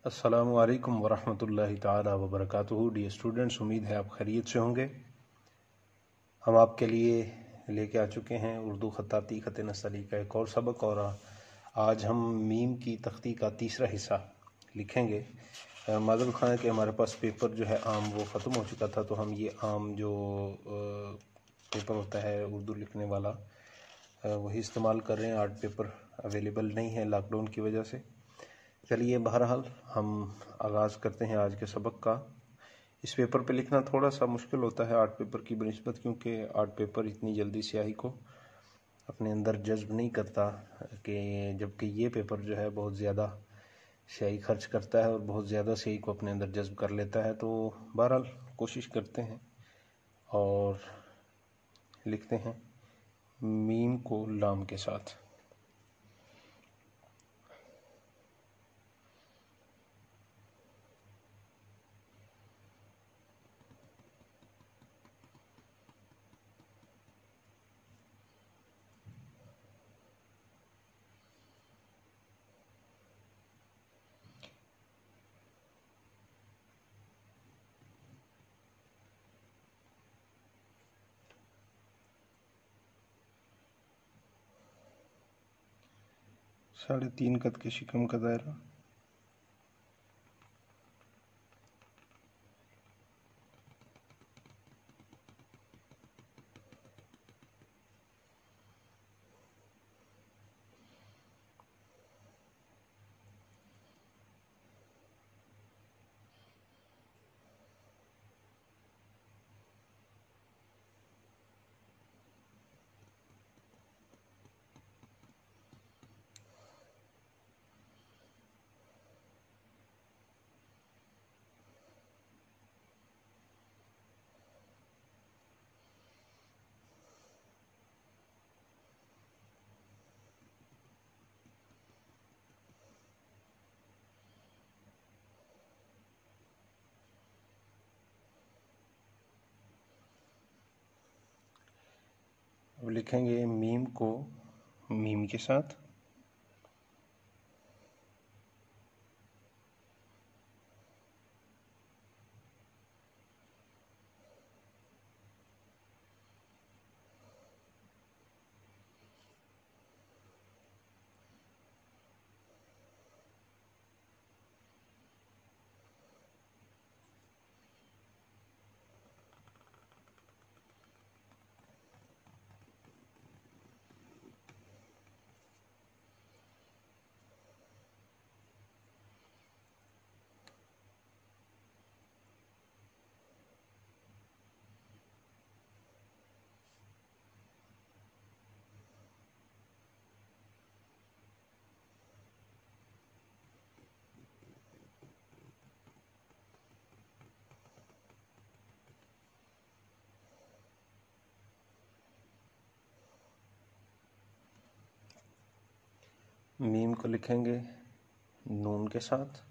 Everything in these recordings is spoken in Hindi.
अस्सलामु अलैकुम वरहमतुल्लाहि ताला वबरकातुहू। डियर स्टूडेंट्स, उम्मीद है आप खैरियत से होंगे। हम आपके लिए लेके आ चुके हैं उर्दू ख़त्ताती ख़त नस्तली का एक और सबक, और आज हम मीम की तख्ती का तीसरा हिस्सा लिखेंगे। माज़ल खान के हमारे पास पेपर जो है आम वो ख़त्म हो चुका था, तो हम ये आम जो पेपर होता है उर्दू लिखने वाला वही इस्तेमाल कर रहे हैं। आर्ट पेपर अवेलेबल नहीं है लॉकडाउन की वजह से। चलिए, बहरहाल हम आगाज़ करते हैं आज के सबक का। इस पेपर पे लिखना थोड़ा सा मुश्किल होता है आर्ट पेपर की बनिस्बत, क्योंकि आर्ट पेपर इतनी जल्दी स्याही को अपने अंदर जज्ब नहीं करता, कि जबकि ये पेपर जो है बहुत ज़्यादा स्याही खर्च करता है और बहुत ज़्यादा स्याही को अपने अंदर जज्ब कर लेता है। तो बहरहाल कोशिश करते हैं और लिखते हैं मीम को लाम के साथ। साढ़े 3 कद के शिकम का दायरा, अब लिखेंगे मीम को मीम के साथ। मीम को लिखेंगे नून के साथ।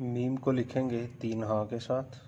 मीम को लिखेंगे 3 हा के साथ।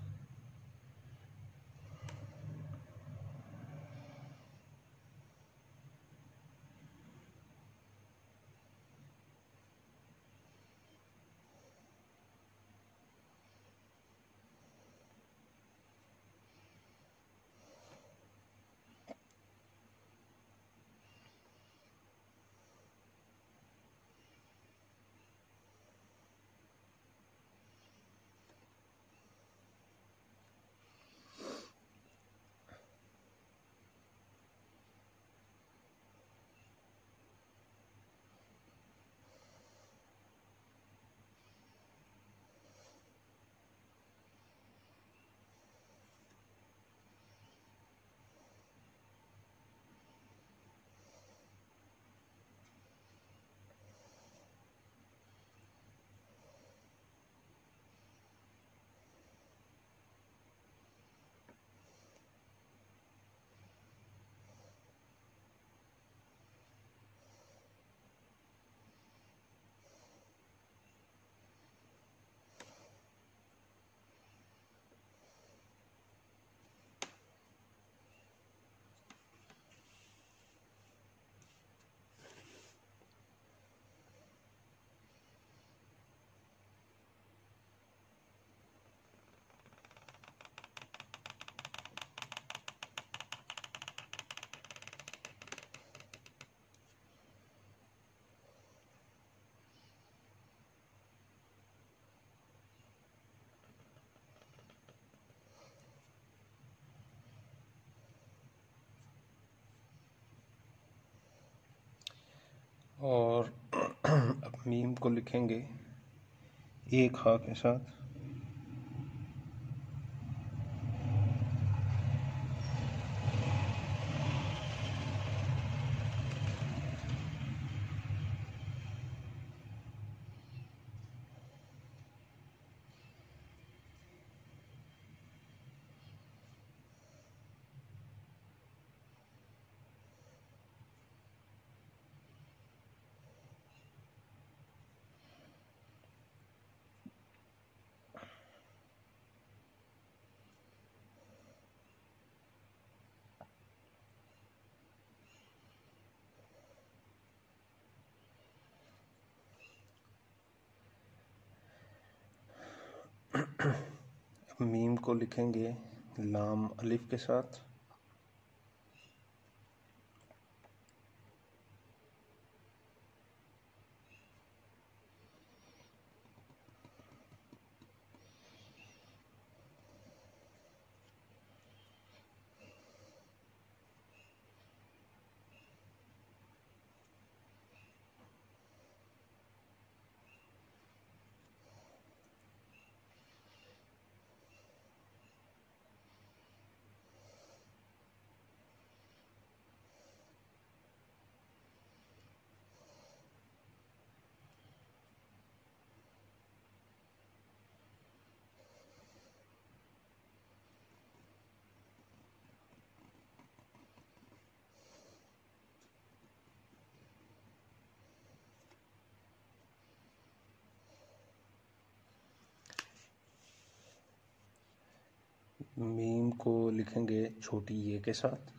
और अब मीम को लिखेंगे 1 हा के साथ। मीम को लिखेंगे लाम अलिफ के साथ। मीम को लिखेंगे छोटी ये के साथ।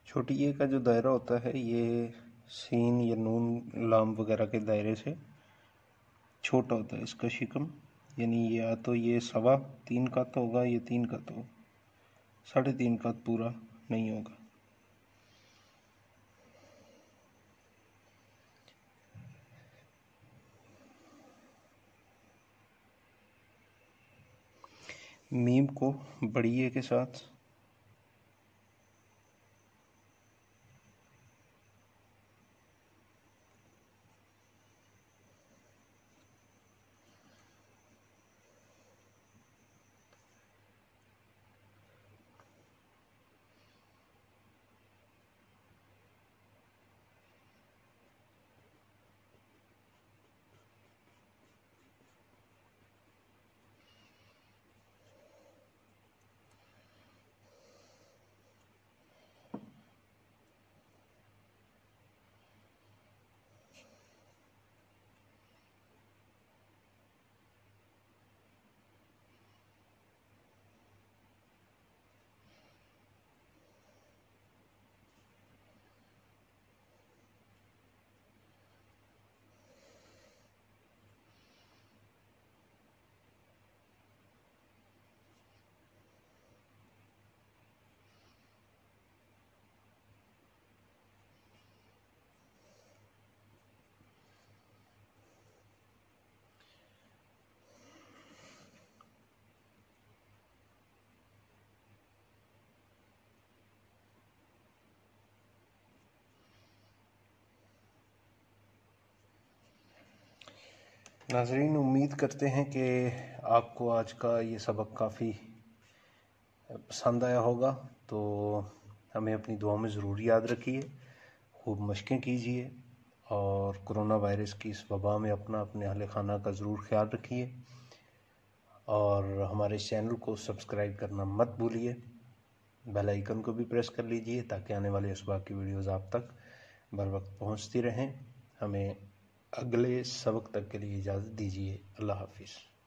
छोटी ये का जो दायरा होता है ये सीन या नून लाम वगैरह के दायरे से छोटा होता है इसका शिकम। यानी या तो ये 3.25 का तो होगा, ये 3 का तो 3.5 का पूरा नहीं होगा। मीम को बड़ी ए के साथ नाज़रीन, उम्मीद करते हैं कि आपको आज का ये सबक काफ़ी पसंद आया होगा। तो हमें अपनी दुआ में ज़रूर याद रखिए, खूब मशक़ें कीजिए और कोरोना वायरस की इस वबा में अपने अहल खाना का ज़रूर ख्याल रखिए और हमारे चैनल को सब्सक्राइब करना मत भूलिए। बेल आइकन को भी प्रेस कर लीजिए ताकि आने वाले इसबाक की वीडियोज़ आप तक बर वक्त पहुँचती रहें। हमें अगले सबक तक के लिए इजाज़त दीजिए। अल्लाह हाफिज़।